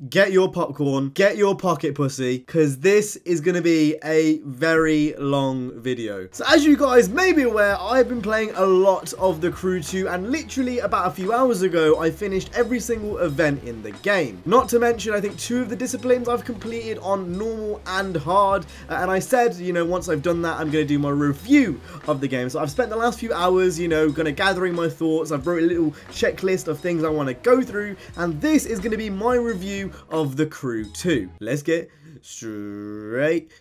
get your popcorn, get your pocket pussy, because this is going to be a very long video. So as you guys may be aware, I've been playing a lot of The Crew 2, and literally about a few hours ago, I finished every single event in the game. Not to mention, I think 2 of the disciplines I've completed on normal and hard, and I said, you know, once I've done that, I'm going to do my review of the game. So I've spent the last few hours, you know, kind of gathering my thoughts. I've wrote a little checklist of things I want to go through, and this is going to be my review of The Crew 2. Let's get straight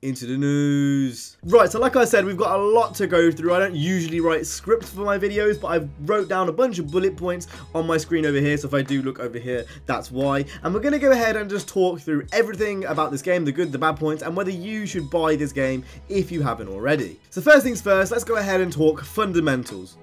into the news. Right, so like I said, we've got a lot to go through. I don't usually write scripts for my videos, but I've wrote down a bunch of bullet points on my screen over here, so if I do look over here, that's why. And we're going to go ahead and just talk through everything about this game, the good, the bad points, and whether you should buy this game if you haven't already. So first things first, let's go ahead and talk fundamentals.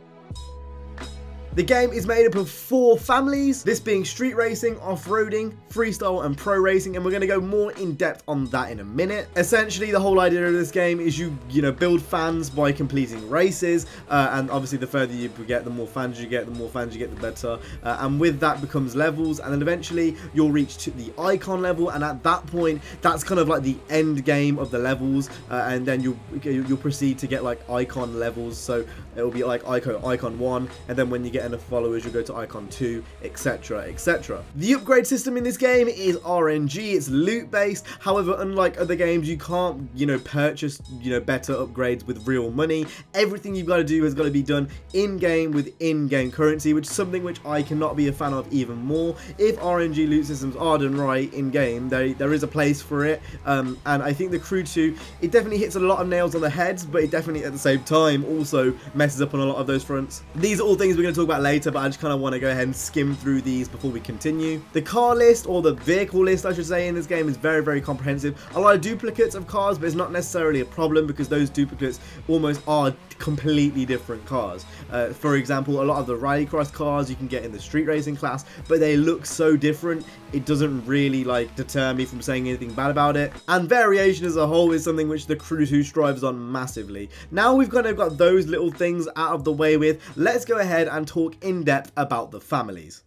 The game is made up of 4 families, this being street racing, off-roading, freestyle and pro racing, and we're going to go more in depth on that in a minute. Essentially, the whole idea of this game is you build fans by completing races, and obviously the further you get, the more fans you get, the better, and with that becomes levels, and then eventually you'll reach to the icon level, and at that point, that's kind of like the end game of the levels, and then you'll proceed to get like icon levels, so it'll be like icon 1, and then when you get enough followers, you'll go to icon 2, etc, etc. The upgrade system in this game is RNG, it's loot based. However, unlike other games, you can't purchase better upgrades with real money. Everything you've got to do has got to be done in-game with in-game currency, which is something which I cannot be a fan of even more. If RNG loot systems are done right in-game, there is a place for it, and I think The Crew 2, it definitely hits a lot of nails on the heads, but it definitely at the same time also messes up on a lot of those fronts. These are all things we're going to talk about later, but I just kind of want to go ahead and skim through these before we continue. The car list, or the vehicle list I should say, in this game is very, very comprehensive. A lot of duplicates of cars, but it's not necessarily a problem because those duplicates almost are completely different cars. For example, a lot of the rallycross cars you can get in the street racing class, but they look so different, it doesn't really like deter me from saying anything bad about it. And variation as a whole is something which The Crew 2 strives on massively. Now we've kind of got those little things out of the way with, let's go ahead and talk in depth about the families.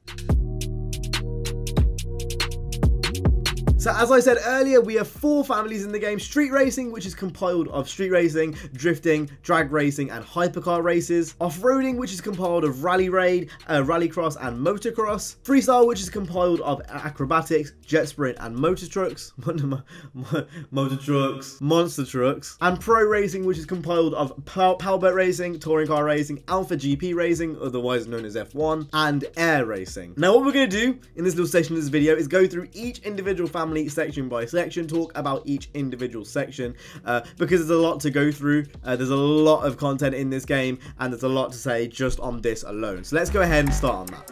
So as I said earlier, we have 4 families in the game. Street racing, which is compiled of street racing, drifting, drag racing and hypercar races. Off-roading, which is compiled of rally raid, rallycross and motocross. Freestyle, which is compiled of acrobatics, jet sprint and motor trucks. Monster trucks. And pro racing, which is compiled of powerboat racing, touring car racing, alpha GP racing, otherwise known as F1, and air racing. Now what we're going to do in this little section of this video is go through each individual family section by section, talk about each individual section, because there's a lot to go through. There's a lot of content in this game, and there's a lot to say just on this alone. So let's go ahead and start on that.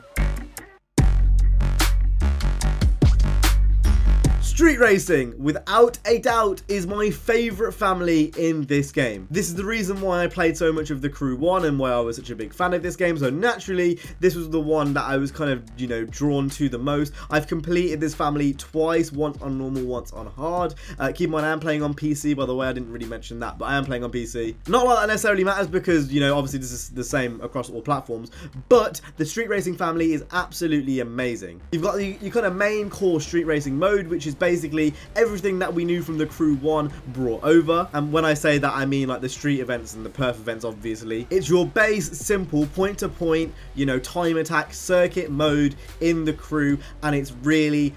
Street racing, without a doubt, is my favourite family in this game. This is the reason why I played so much of The Crew 1 and why I was such a big fan of this game. So naturally, this was the one that I was kind of, drawn to the most. I've completed this family twice, once on normal, once on hard. Keep in mind, I am playing on PC, by the way. I didn't really mention that, but I am playing on PC. Not like that necessarily matters because, obviously this is the same across all platforms, but the street racing family is absolutely amazing. You've got your kind of main core street racing mode, which is basically everything that we knew from The Crew 1 brought over, and when I say that I mean like the street events and the perf events. Obviously it's your base simple point to point time attack circuit mode in The Crew, and it's really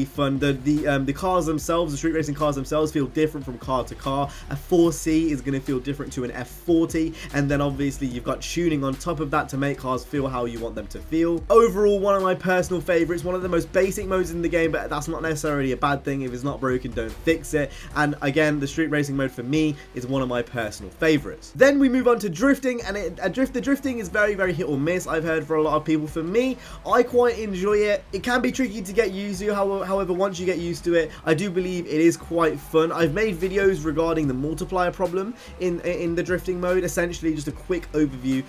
fun. The cars themselves, the street racing cars themselves, feel different from car to car. A 4C is going to feel different to an F40, and then obviously you've got tuning on top of that to make cars feel how you want them to feel. Overall, one of my personal favorites, one of the most basic modes in the game, but that's not necessarily a bad thing. If it's not broken, don't fix it. And again, the street racing mode for me is one of my personal favorites. Then we move on to drifting, and the drifting is very hit or miss. I've heard for a lot of people. For me, I quite enjoy it. It can be tricky to get used to, however once you get used to it, I do believe it is quite fun. I've made videos regarding the multiplier problem in the drifting mode. Essentially just a quick overview.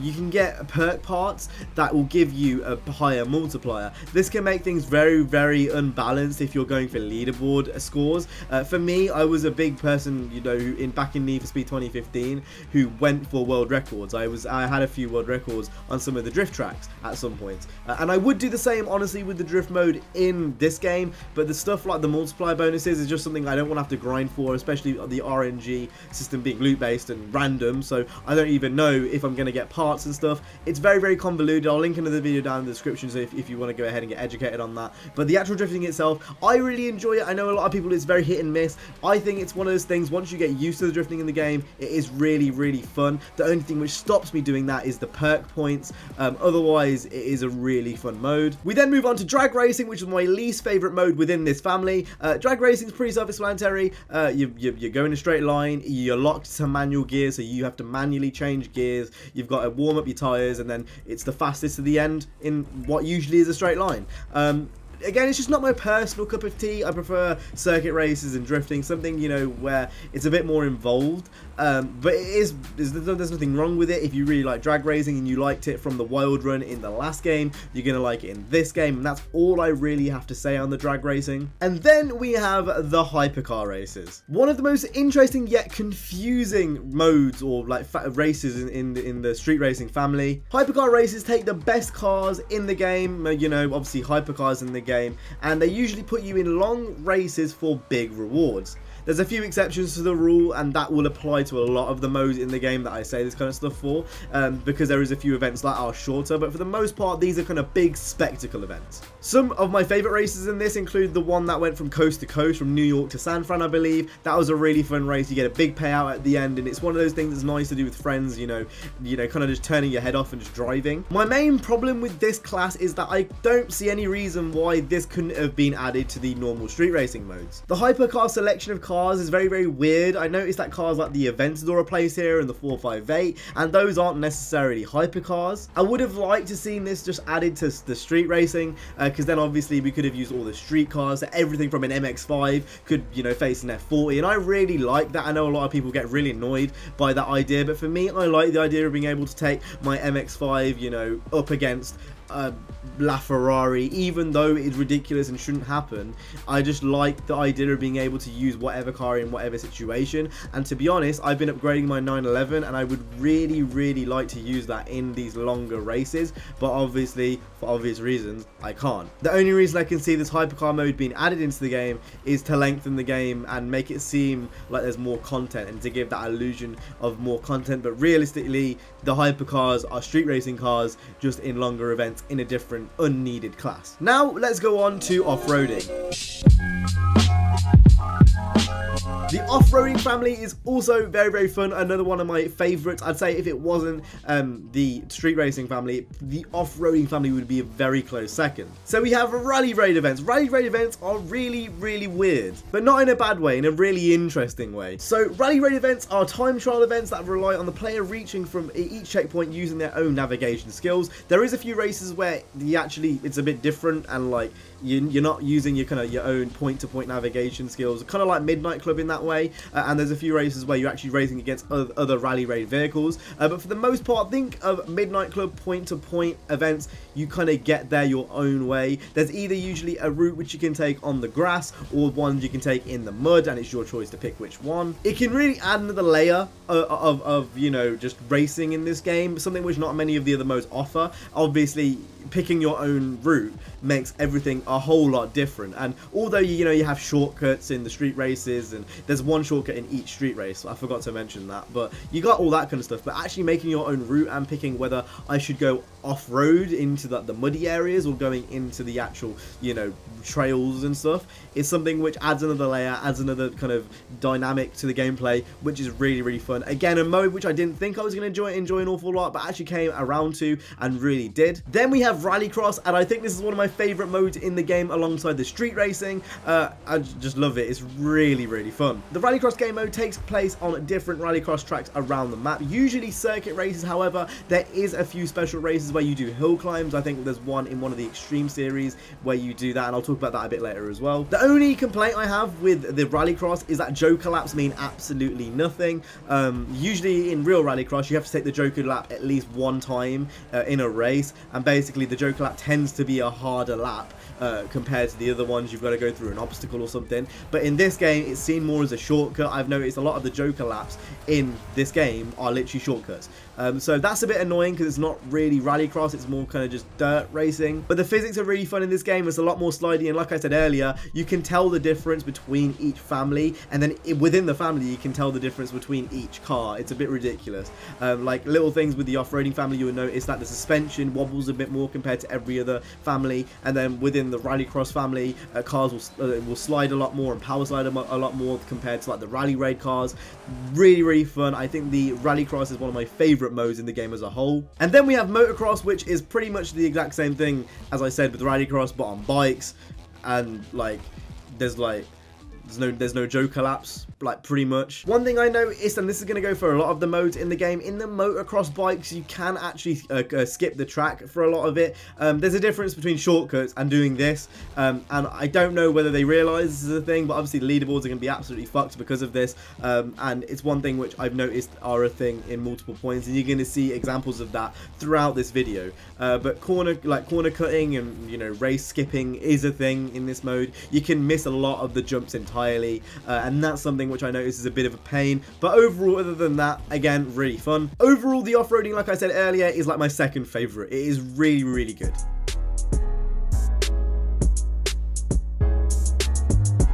You can get perk parts that will give you a higher multiplier. This can make things very unbalanced if you're going for leaderboard scores. For me, I was a big person, you know, back in Need for Speed 2015, who went for world records. I had a few world records on some of the drift tracks at some point, and I would do the same, honestly, with the drift mode in this game. But the stuff like the multiplier bonuses is just something I don't want to have to grind for, especially the RNG system being loot based and random. So I don't even know if I'm going to get parts and stuff. It's very, very convoluted. I'll link another video down in the description, so if you want to go ahead and get educated on that. But the actual drifting itself, I really enjoy it. I know a lot of people, it's very hit and miss. I think it's one of those things, once you get used to the drifting in the game, it is really, really fun. The only thing which stops me doing that is the perk points. Otherwise, it is a really fun mode. We then move on to drag racing, which is my least favorite mode within this family. Drag racing is pretty self-explanatory. You go in a straight line, you're locked to manual gear, so you have to manually change gears. You've got to warm up your tyres, and then it's the fastest to the end in what usually is a straight line. Again, it's just not my personal cup of tea. I prefer circuit races and drifting, something, you know, where it's a bit more involved. But there's nothing wrong with it. If you really like drag racing and you liked it from the wild run in the last game, you're going to like it in this game. And that's all I really have to say on the drag racing. And then we have the hypercar races. One of the most interesting yet confusing modes, or like races in the street racing family. Hypercar races take the best cars in the game, you know, obviously hypercars in the game, and they usually put you in long races for big rewards. There's a few exceptions to the rule, and that will apply to a lot of the modes in the game that I say this kind of stuff for, because there is a few events that are shorter, but for the most part, these are kind of big spectacle events. Some of my favorite races in this include the one that went from coast to coast, from New York to San Fran, I believe. That was a really fun race. You get a big payout at the end, and it's one of those things that's nice to do with friends, you know, kind of just turning your head off and just driving. My main problem with this class is that I don't see any reason why this couldn't have been added to the normal street racing modes. The hypercar selection of cars is very, very weird. I noticed that cars like the Aventador are placed here and the 458, and those aren't necessarily hypercars. I would have liked to seen this just added to the street racing, because then obviously we could have used all the street cars. So everything from an MX-5 could, you know, face an F40, and I really like that. I know a lot of people get really annoyed by that idea, but for me, I like the idea of being able to take my MX-5, you know, up against LaFerrari, even though it's ridiculous and shouldn't happen. I just like the idea of being able to use whatever car in whatever situation, and to be honest, I've been upgrading my 911, and I would really, really like to use that in these longer races, but obviously, for obvious reasons, I can't. The only reason I can see this hypercar mode being added into the game is to lengthen the game and make it seem like there's more content, and to give that illusion of more content, but realistically, the hypercars are street racing cars, just in longer events in a different unneeded class. Now let's go on to off-roading. The off-roading family is also very, very fun. Another one of my favorites. I'd say if it wasn't the street racing family, the off-roading family would be a very close second. So we have rally raid events. Rally raid events are really, really weird, but not in a bad way, in a really interesting way. So rally raid events are time trial events that rely on the player reaching from each checkpoint using their own navigation skills. There is a few races where it's a bit different, and like you're not using your own point-to-point navigation skills, kind of like Midnight Club in that way, and there's a few races where you're actually racing against other rally raid vehicles, but for the most part, think of Midnight Club point-to-point events. You kind of get there your own way. There's either usually a route which you can take on the grass, or one you can take in the mud, and it's your choice to pick which one. It can really add another layer of you know, just racing in this game, something which not many of the other modes offer. Obviously, picking your own route makes everything a whole lot different, and although you have shortcuts in the street races, and there's one shortcut in each street race, I forgot to mention that, but you got all that kind of stuff, but actually making your own route and picking whether I should go off-road into the muddy areas or going into the actual, you know, trails and stuff, is something which adds another layer, adds another kind of dynamic to the gameplay, which is really, really fun. Again, a mode which I didn't think I was going to enjoy an awful lot, but actually came around to and really did. Then we have Rallycross, and I think this is one of my favorite modes in the game alongside the street racing. I just love it. It's really, really fun. The Rallycross game mode takes place on different Rallycross tracks around the map, usually circuit races. However, there is a few special races where you do hill climbs. I think there's one in one of the Extreme series where you do that, and I'll talk about that a bit later as well. The only complaint I have with the Rallycross is that Joker laps mean absolutely nothing. Usually in real Rallycross, you have to take the Joker lap at least one time in a race, and basically the Joker lap tends to be a harder lap compared to the other ones. You've got to go through an obstacle or something. But in this game, it's seen more as a shortcut. I've noticed a lot of the Joker laps in this game are literally shortcuts. So that's a bit annoying because it's not really rallycross, it's more kind of just dirt racing. But the physics are really fun in this game. It's a lot more slidey, and like I said earlier, you can tell the difference between each family, and then within the family you can tell the difference between each car. It's a bit ridiculous. Like little things with the off-roading family, you'll notice that the suspension wobbles a bit more compared to every other family, and then within the rallycross family, cars will slide a lot more and power slide a lot more compared to like the rally raid cars. Really fun. I think the rallycross is one of my favorite modes in the game as a whole. And then we have motocross, which is pretty much the exact same thing as I said with rallycross, but on bikes, and like there's no Joker laps, like pretty much. One thing I noticed, and this is going to go for a lot of the modes in the game, in the motocross bikes you can actually skip the track for a lot of it. There's a difference between shortcuts and doing this, and I don't know whether they realise this is a thing, but obviously the leaderboards are going to be absolutely fucked because of this, and it's one thing which I've noticed are a thing in multiple points, and you're going to see examples of that throughout this video. But corner cutting and, you know, race skipping is a thing in this mode. You can miss a lot of the jumps entirely, and that's something which I notice is a bit of a pain. But overall, other than that, again, really fun. Overall, the off-roading, like I said earlier, is like my second favourite. It is really good.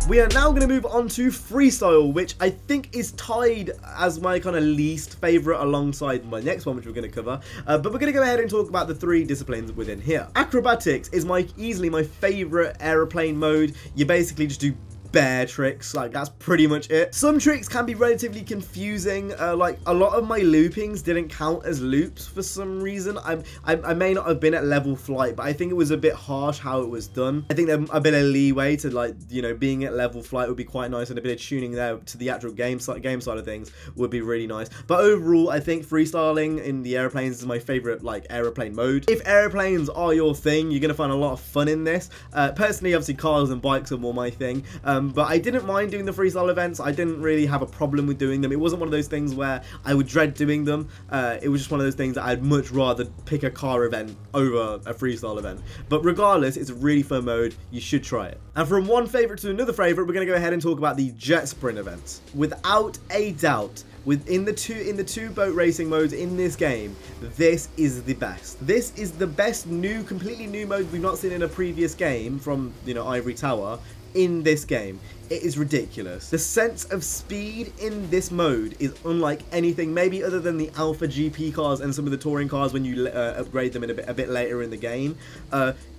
We are now going to move on to Freestyle, which I think is tied as my kind of least favourite alongside my next one, which we're going to cover. But we're going to go ahead and talk about the 3 disciplines within here. Acrobatics is easily my favourite aeroplane mode. You basically just do bare tricks, like that's pretty much it. Some tricks can be relatively confusing, like a lot of my loopings didn't count as loops for some reason. I may not have been at level flight, but I think it was a bit harsh how it was done. I think there's a bit of leeway to, like, you know, being at level flight would be quite nice, and a bit of tuning there to the actual game side of things would be really nice. But overall, I think freestyling in the airplanes is my favorite, like, airplane mode. If airplanes are your thing, you're gonna find a lot of fun in this. Personally, obviously cars and bikes are more my thing, but I didn't mind doing the freestyle events. I didn't really have a problem with doing them. It wasn't one of those things where I would dread doing them. It was just one of those things that I'd much rather pick a car event over a freestyle event. But regardless, it's a really fun mode. You should try it. And from one favorite to another favorite, we're going to go ahead and talk about the jet sprint events. Without a doubt, within the two boat racing modes in this game, this is the best. This is the best completely new mode we've not seen in a previous game from, you know, Ivory Tower. In this game, it is ridiculous. The sense of speed in this mode is unlike anything, maybe other than the Alpha GP cars and some of the touring cars when you upgrade them in a bit later in the game.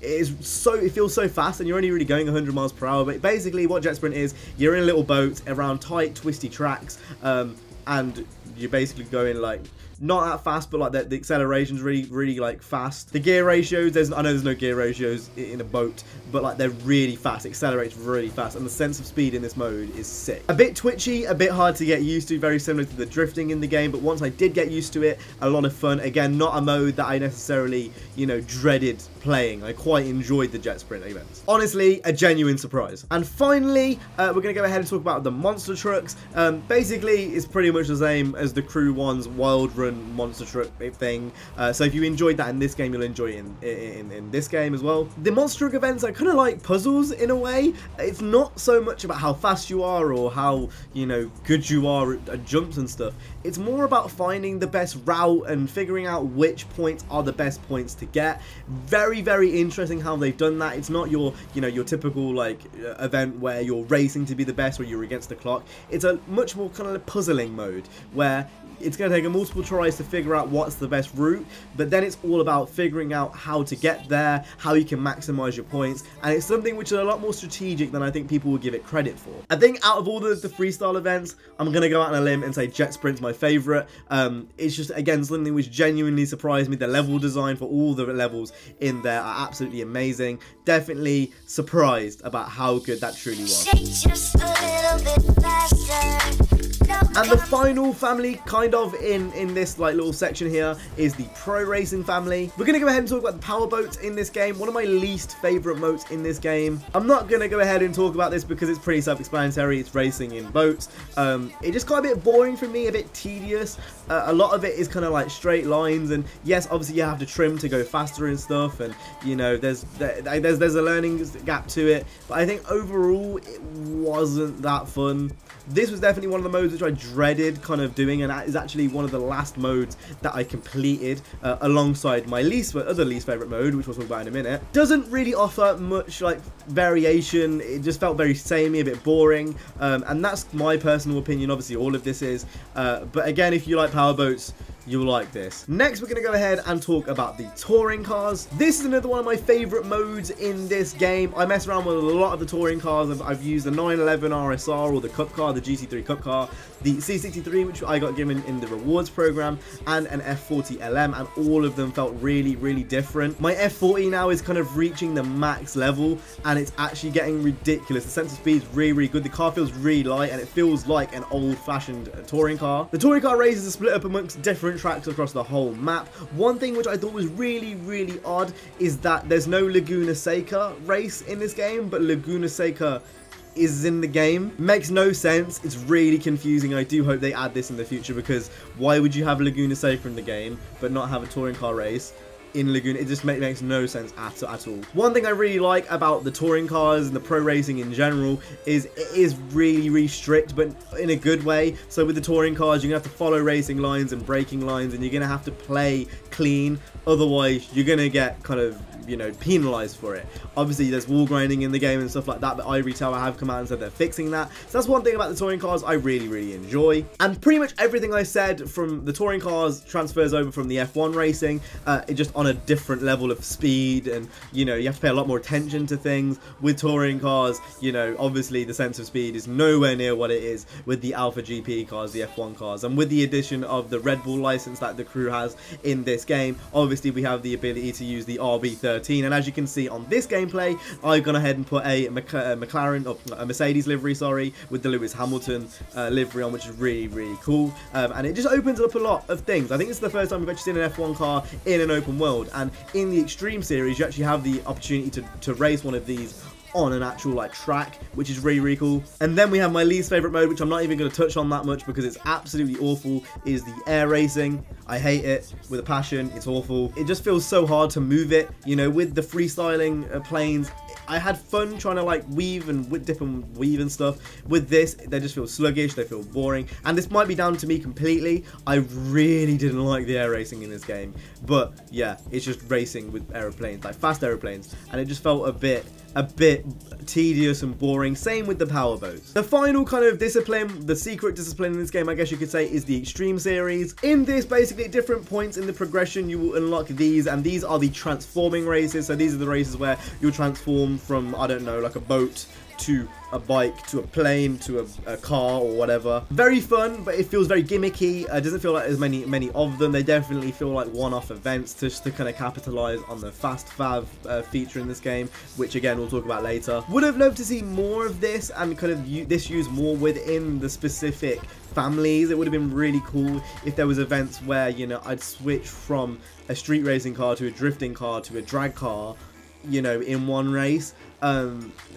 It feels so fast, and you're only really going 100 miles per hour. But basically, what jet sprint is, you're in a little boat around tight, twisty tracks, and you're basically going like, not that fast, but like the acceleration's really like fast. The gear ratios, I know there's no gear ratios in a boat, but like they're really fast, accelerates really fast, and the sense of speed in this mode is sick. A bit twitchy, a bit hard to get used to, very similar to the drifting in the game, but once I did get used to it, a lot of fun. Again, not a mode that I necessarily, you know, dreaded playing. I quite enjoyed the jet sprint events. Honestly, a genuine surprise. And finally, we're going to go ahead and talk about the monster trucks. Basically, it's pretty much the same as the Crew 1's Wild Run monster truck thing. So if you enjoyed that in this game, you'll enjoy it in this game as well. The monster truck events are kind of like puzzles in a way. It's not so much about how fast you are or how, you know, good you are at jumps and stuff. It's more about finding the best route and figuring out which points are the best points to get. Very interesting how they've done that. It's not your, you know, your typical like event where you're racing to be the best or you're against the clock. It's a much more kind of puzzling mode where it's going to take a multiple tries to figure out what's the best route, but then it's all about figuring out how to get there, how you can maximize your points, and it's something which is a lot more strategic than I think people will give it credit for. I think out of all the freestyle events, I'm going to go out on a limb and say jet sprint's my favorite. It's just, again, something which genuinely surprised me. The level design for all the levels in there are absolutely amazing. Definitely surprised about how good that truly was. And the final family, kind of in this like little section here, is the pro racing family. We're gonna go ahead and talk about the power boats in this game. One of my least favorite modes in this game. I'm not gonna go ahead and talk about this because it's pretty self-explanatory. It's racing in boats. It just got a bit boring for me, a bit tedious. A lot of it is kind of like straight lines, and yes, obviously you have to trim to go faster and stuff, and you know there's a learning gap to it. But I think overall it wasn't that fun. This was definitely one of the modes which I dreaded kind of doing, and that is actually one of the last modes that I completed alongside my other least favorite mode, which we'll talk about in a minute. Doesn't really offer much like variation. It just felt very samey, a bit boring, and that's my personal opinion. Obviously all of this is, but again, if you like powerboats, you'll like this. Next, we're going to go ahead and talk about the touring cars. This is another one of my favorite modes in this game. I mess around with a lot of the touring cars. I've used the 911 RSR or the Cup car, the GT3 Cup car, the C63, which I got given in the rewards program, and an F40 LM, and all of them felt really, really different. My F40 now is kind of reaching the max level, and it's actually getting ridiculous. The sense of speed is really, really good. The car feels really light, and it feels like an old-fashioned touring car. The touring car races are split up amongst different tracks across the whole map. One thing which I thought was really, really odd is that there's no Laguna Seca race in this game, but Laguna Seca is in the game. Makes no sense. It's really confusing. I do hope they add this in the future, because why would you have Laguna Seca in the game but not have a touring car race in Laguna? It just makes no sense at all. One thing I really like about the touring cars and the pro racing in general is it is really, really strict, but in a good way. So with the touring cars, you're gonna have to follow racing lines and braking lines, and you're gonna have to play clean. Otherwise, you're gonna get kind of, you know, penalized for it. Obviously, there's wall grinding in the game and stuff like that, but Ivory Tower have come out and said they're fixing that. So that's one thing about the touring cars I really, really enjoy. And pretty much everything I said from the touring cars transfers over from the F1 racing. It just on a different level of speed, and you know, you have to pay a lot more attention to things with touring cars. You know, obviously the sense of speed is nowhere near what it is with the Alpha GP cars, the F1 cars, and with the addition of the Red Bull license that the crew has in this game, obviously we have the ability to use the RB13. And as you can see on this gameplay, I've gone ahead and put a McLaren, or a Mercedes livery, sorry, with the Lewis Hamilton livery on, which is really, really cool. And it just opens up a lot of things. I think it's the first time we've actually seen an F1 car in an open world, and in the Extreme series you actually have the opportunity to race one of these on an actual like track, which is really, really cool. And then we have my least favorite mode, which I'm not even going to touch on that much because it's absolutely awful, is the air racing. I hate it with a passion. It's awful. It just feels so hard to move it, you know, with the freestyling planes. I had fun trying to like weave and dip and weave and stuff. With this, they just feel sluggish, they feel boring, and this might be down to me completely. I really didn't like the air racing in this game, but yeah, it's just racing with aeroplanes, like fast aeroplanes, and it just felt a bit tedious and boring. Same with the power boats. The final kind of discipline, the secret discipline in this game, I guess you could say, is the Extreme series. In this, basically, at different points in the progression, you will unlock these, and these are the transforming races. So these are the races where you'll transform from, I don't know, like a boat to a bike to a plane to a car or whatever. Very fun, but it feels very gimmicky. It doesn't feel like there's many of them. They definitely feel like one-off events just to kind of capitalize on the fast fav feature in this game, which again we'll talk about later. Would have loved to see more of this and kind of this used more within the specific families. It would have been really cool if there was events where, you know, I'd switch from a street racing car to a drifting car to a drag car, you know, in one race.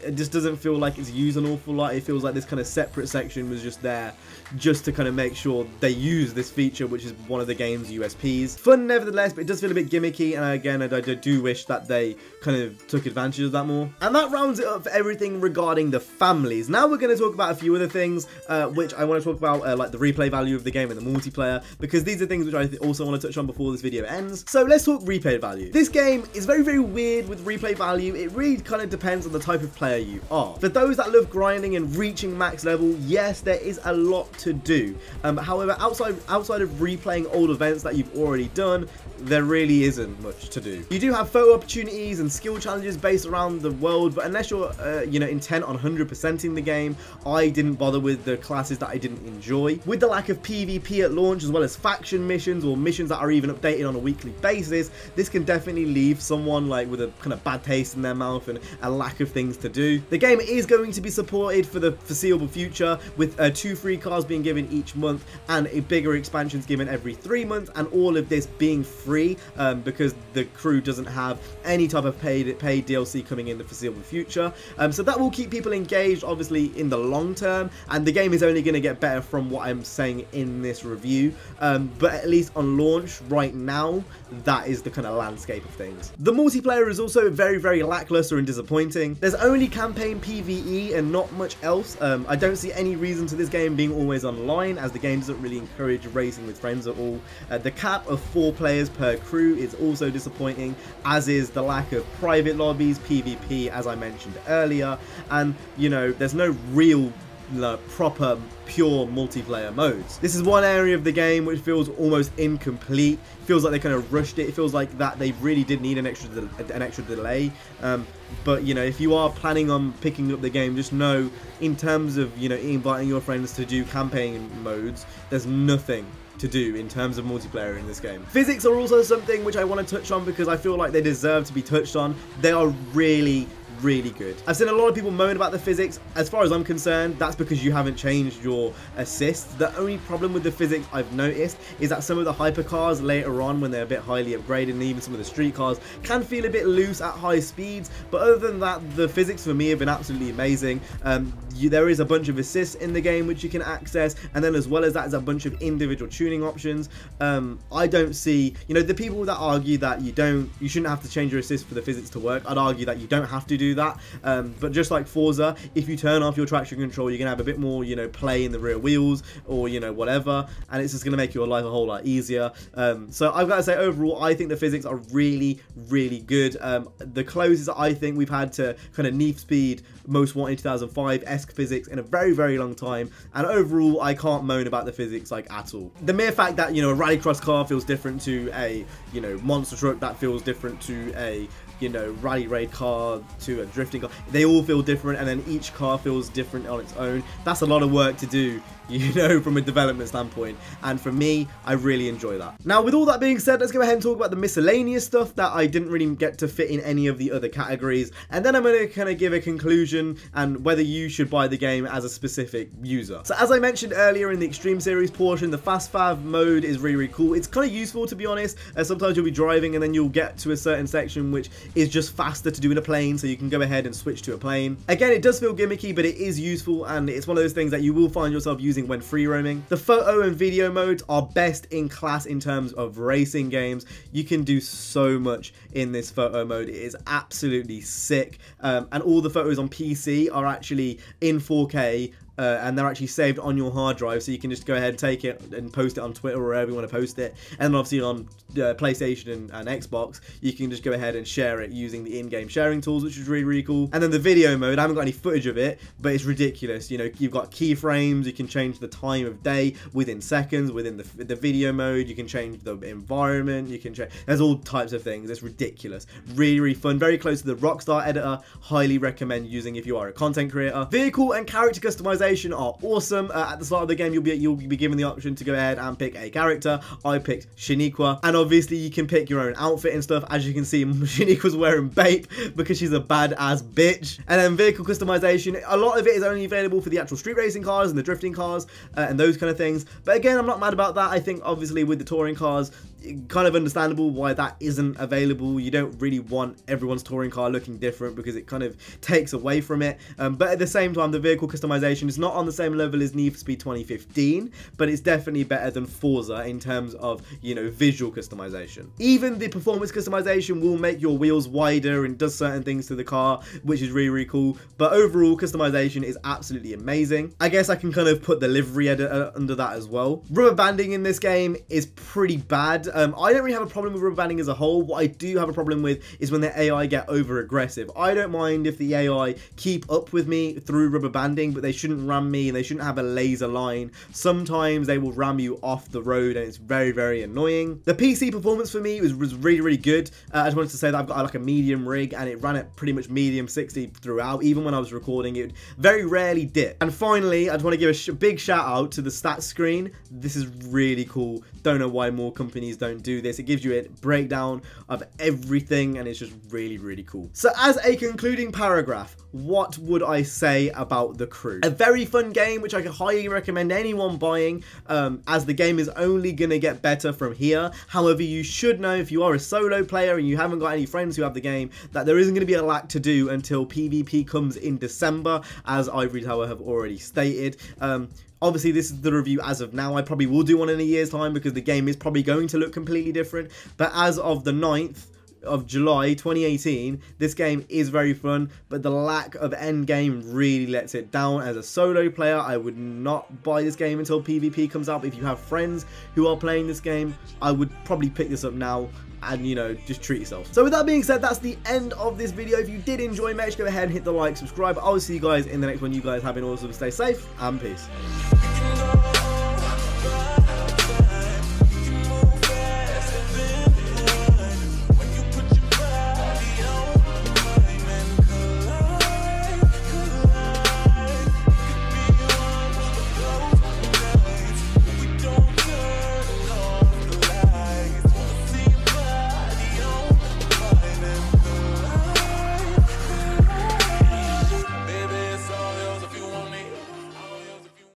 It just doesn't feel like it's used an awful lot. It feels like this kind of separate section was just there just to kind of make sure they use this feature, which is one of the game's USPs. Fun nevertheless, but it does feel a bit gimmicky, and again, I do wish that they kind of took advantage of that more. And that rounds it up for everything regarding the families. Now we're going to talk about a few other things, which I want to talk about, like the replay value of the game and the multiplayer, because these are things which I also want to touch on before this video ends. So let's talk replay value. This game is very, very weird with replay value. It really kind of depends on the type of player you are. For those that love grinding and reaching max level, yes, there is a lot to do. However, outside of replaying old events that you've already done, there really isn't much to do. You do have photo opportunities and skill challenges based around the world, but unless you're you know, intent on 100%ing the game, I didn't bother with the classes that I didn't enjoy. With the lack of PvP at launch, as well as faction missions or missions that are even updated on a weekly basis, this can definitely leave someone like with a kind of bad taste in their mouth and a lack of things to do. The game is going to be supported for the foreseeable future, with 2 free cars being given each month and a bigger expansions given every 3 months, and all of this being free because the crew doesn't have any type of paid DLC coming in the foreseeable future. So that will keep people engaged, obviously, in the long term, and the game is only going to get better from what I'm saying in this review. But at least on launch right now, that is the kind of landscape of things. The multiplayer is also very lackluster and disappointing. There's only campaign PvE and not much else. I don't see any reason to this game being always online, as the game doesn't really encourage racing with friends at all. The cap of 4 players per crew is also disappointing, as is the lack of private lobbies, PvP, as I mentioned earlier, and you know, there's no real proper pure multiplayer modes. This is one area of the game which feels almost incomplete. Feels like they kind of rushed it. It feels like that they really did need an extra delay. But you know, if you are planning on picking up the game, just know, in terms of, you know, inviting your friends to do campaign modes, there's nothing to do in terms of multiplayer in this game. Physics are also something which I want to touch on because I feel like they deserve to be touched on. They are really good. I've seen a lot of people moan about the physics. As far as I'm concerned, that's because you haven't changed your assists. The only problem with the physics I've noticed is that some of the hypercars later on, when they're a bit highly upgraded, and even some of the street cars, can feel a bit loose at high speeds. But other than that, the physics for me have been absolutely amazing. There is a bunch of assists in the game which you can access, and then as well as that is a bunch of individual tuning options. I don't see, you know, the people that argue that you shouldn't have to change your assists for the physics to work. I'd argue that you don't have to do that, but just like Forza, if you turn off your traction control, you're gonna have a bit more, you know, play in the rear wheels, or you know, whatever, and it's just gonna make your life a whole lot easier. So I've got to say, overall, I think the physics are really good. The closest I think we've had to kind of Need for Speed Most Wanted 2005-esque physics in a very long time, and overall I can't moan about the physics like at all. The mere fact that, you know, a rallycross car feels different to a, you know, monster truck, that feels different to a, you know, rally raid car, to a drifting car, they all feel different, and then each car feels different on its own. That's a lot of work to do, you know, from a development standpoint, and for me, I really enjoy that. Now, with all that being said, let's go ahead and talk about the miscellaneous stuff that I didn't really get to fit in any of the other categories, and then I'm going to kind of give a conclusion and whether you should buy the game as a specific user. So as I mentioned earlier in the Extreme Series portion, the Fast Fav mode is really cool. It's kind of useful, to be honest. Sometimes you'll be driving and then you'll get to a certain section which is just faster to do in a plane, so you can go ahead and switch to a plane. Again, it does feel gimmicky, but it is useful, and it's one of those things that you will find yourself using when free roaming. The photo and video modes are best in class in terms of racing games. You can do so much in this photo mode. It is absolutely sick, and all the photos on PC are actually in 4K. And they're actually saved on your hard drive, so you can just go ahead and take it and post it on Twitter or wherever you want to post it. And then obviously on PlayStation and Xbox, you can just go ahead and share it using the in-game sharing tools, which is really cool. And then the video mode, I haven't got any footage of it, but it's ridiculous. You know, you've got keyframes, you can change the time of day within seconds within the video mode, you can change the environment, you can change, there's all types of things. It's ridiculous. Really fun, very close to the Rockstar editor. Highly recommend using if you are a content creator. Vehicle and character customization are awesome. At the start of the game, you'll be given the option to go ahead and pick a character. I picked Shaniqua, and obviously you can pick your own outfit and stuff. As you can see, Shaniqua's wearing Bape because she's a badass bitch. And then vehicle customization, a lot of it is only available for the actual street racing cars and the drifting cars and those kind of things. But again, I'm not mad about that. I think obviously with the touring cars, kind of understandable why that isn't available. You don't really want everyone's touring car looking different because it kind of takes away from it. But at the same time, the vehicle customization is not on the same level as Need for Speed 2015, but it's definitely better than Forza in terms of, you know, visual customization. Even the performance customization will make your wheels wider and does certain things to the car, which is really cool. But overall, customization is absolutely amazing. I guess I can kind of put the livery editor under that as well. Rubber banding in this game is pretty bad. I don't really have a problem with rubber banding as a whole. What I do have a problem with is when the AI get over aggressive. I don't mind if the AI keep up with me through rubber banding, but they shouldn't ram me and they shouldn't have a laser line. Sometimes they will ram you off the road and it's very annoying. The PC performance for me was really good. I just wanted to say that I've got like a medium rig and it ran at pretty much medium 60 throughout. Even when I was recording, it very rarely dip. And finally, I just want to give a big shout out to the stats screen. This is really cool. Don't know why more companies don't do this. It gives you a breakdown of everything, and it's just really, really cool. So as a concluding paragraph, what would I say about The Crew? A very fun game, which I can highly recommend anyone buying, as the game is only going to get better from here. However, you should know, if you are a solo player and you haven't got any friends who have the game, that there isn't going to be a lot to do until PvP comes in December, as Ivory Tower have already stated. Obviously, this is the review as of now. I probably will do one in a year's time because the game is probably going to look completely different. But as of the 9th of July 2018, this game is very fun, but the lack of end game really lets it down. As a solo player, I would not buy this game until PvP comes out. But if you have friends who are playing this game, I would probably pick this up now and, you know, just treat yourself. So with that being said, that's the end of this video. If you did enjoy, make sure to go ahead and hit the like, subscribe. I'll see you guys in the next one. You guys have been awesome. Stay safe and peace.